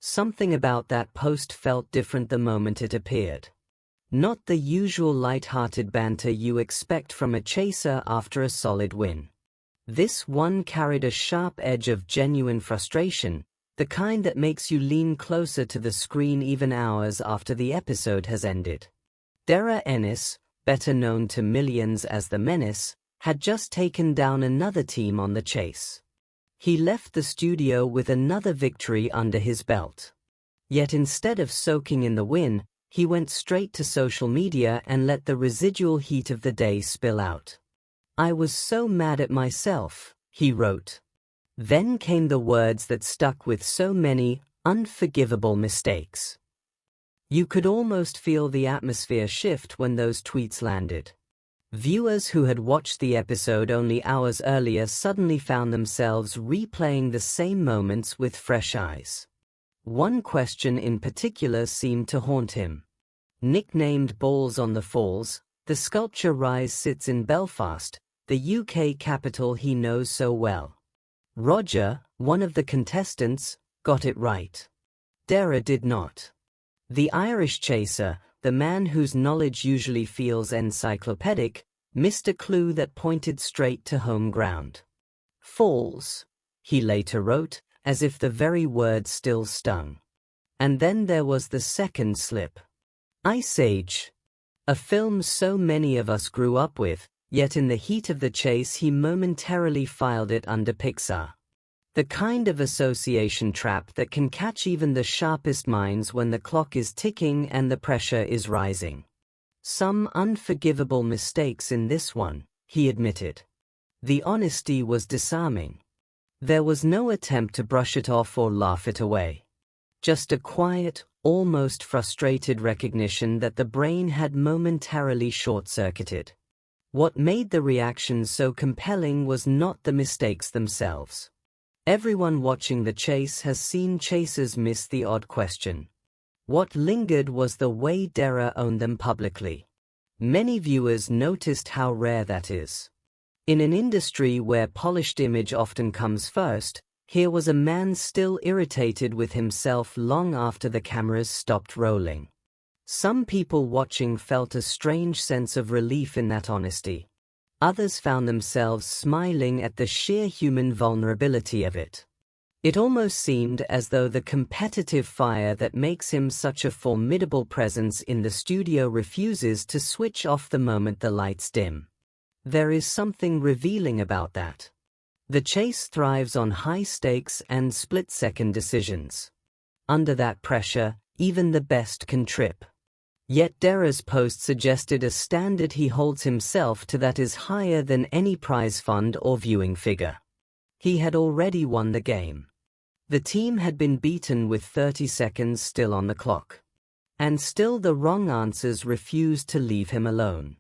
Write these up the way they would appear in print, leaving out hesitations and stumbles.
Something about that post felt different the moment it appeared. Not the usual light-hearted banter you expect from a chaser after a solid win. This one carried a sharp edge of genuine frustration, the kind that makes you lean closer to the screen even hours after the episode has ended. Darragh Ennis, better known to millions as the Menace, had just taken down another team on the chase. He left the studio with another victory under his belt. Yet instead of soaking in the win, he went straight to social media and let the residual heat of the day spill out. "I was so mad at myself," he wrote. Then came the words that stuck with so many unforgivable mistakes. You could almost feel the atmosphere shift when those tweets landed. Viewers who had watched the episode only hours earlier suddenly found themselves replaying the same moments with fresh eyes. One question in particular seemed to haunt him. Nicknamed Balls on the Falls, the sculpture rise sits in Belfast, the UK capital he knows so well. Roger, one of the contestants, got it right. Darragh did not. The Irish chaser, the man whose knowledge usually feels encyclopedic, missed a clue that pointed straight to home ground. "Falls," he later wrote, as if the very word still stung. And then there was the second slip. Ice Age. A film so many of us grew up with, yet in the heat of the chase he momentarily filed it under Pixar. The kind of association trap that can catch even the sharpest minds when the clock is ticking and the pressure is rising. Some unforgivable mistakes in this one, he admitted. The honesty was disarming. There was no attempt to brush it off or laugh it away. Just a quiet, almost frustrated recognition that the brain had momentarily short-circuited. What made the reaction so compelling was not the mistakes themselves. Everyone watching the chase has seen chasers miss the odd question. What lingered was the way Darragh owned them publicly. Many viewers noticed how rare that is. In an industry where polished image often comes first, here was a man still irritated with himself long after the cameras stopped rolling. Some people watching felt a strange sense of relief in that honesty. Others found themselves smiling at the sheer human vulnerability of it. It almost seemed as though the competitive fire that makes him such a formidable presence in the studio refuses to switch off the moment the lights dim. There is something revealing about that. The chase thrives on high stakes and split-second decisions. Under that pressure, even the best can trip. Yet Darragh's post suggested a standard he holds himself to that is higher than any prize fund or viewing figure. He had already won the game. The team had been beaten with 30 seconds still on the clock. And still the wrong answers refused to leave him alone.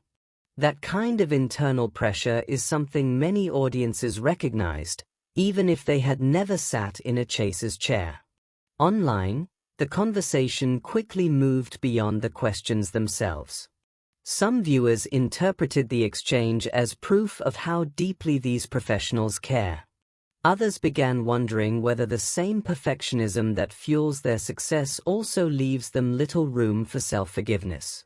That kind of internal pressure is something many audiences recognized, even if they had never sat in a chaser's chair. Online, the conversation quickly moved beyond the questions themselves. Some viewers interpreted the exchange as proof of how deeply these professionals care. Others began wondering whether the same perfectionism that fuels their success also leaves them little room for self-forgiveness.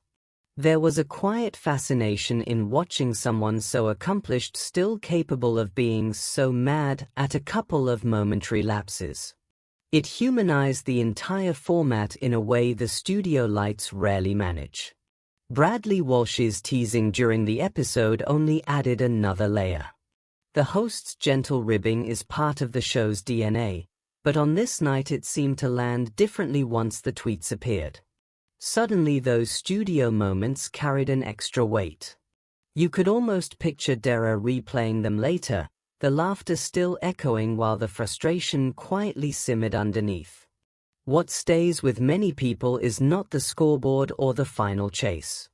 There was a quiet fascination in watching someone so accomplished still capable of being so mad at a couple of momentary lapses. It humanized the entire format in a way the studio lights rarely manage. Bradley Walsh's teasing during the episode only added another layer. The host's gentle ribbing is part of the show's DNA, but on this night it seemed to land differently once the tweets appeared. Suddenly those studio moments carried an extra weight. You could almost picture Darragh replaying them later, the laughter still echoing while the frustration quietly simmered underneath. What stays with many people is not the scoreboard or the final chase.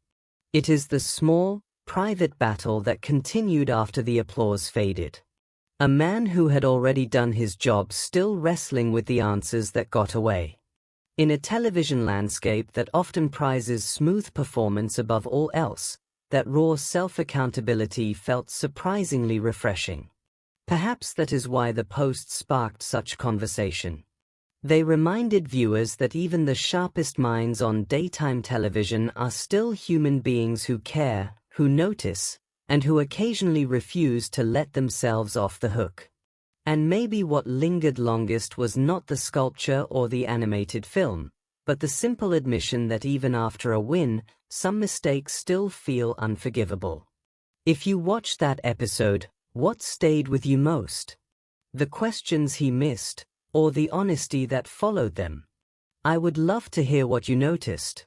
It is the small, private battle that continued after the applause faded. A man who had already done his job still wrestling with the answers that got away. In a television landscape that often prizes smooth performance above all else, that raw self-accountability felt surprisingly refreshing. Perhaps that is why the post sparked such conversation. They reminded viewers that even the sharpest minds on daytime television are still human beings who care, who notice, and who occasionally refuse to let themselves off the hook. And maybe what lingered longest was not the sculpture or the animated film, but the simple admission that even after a win, some mistakes still feel unforgivable. If you watched that episode, what stayed with you most? The questions he missed, or the honesty that followed them? I would love to hear what you noticed.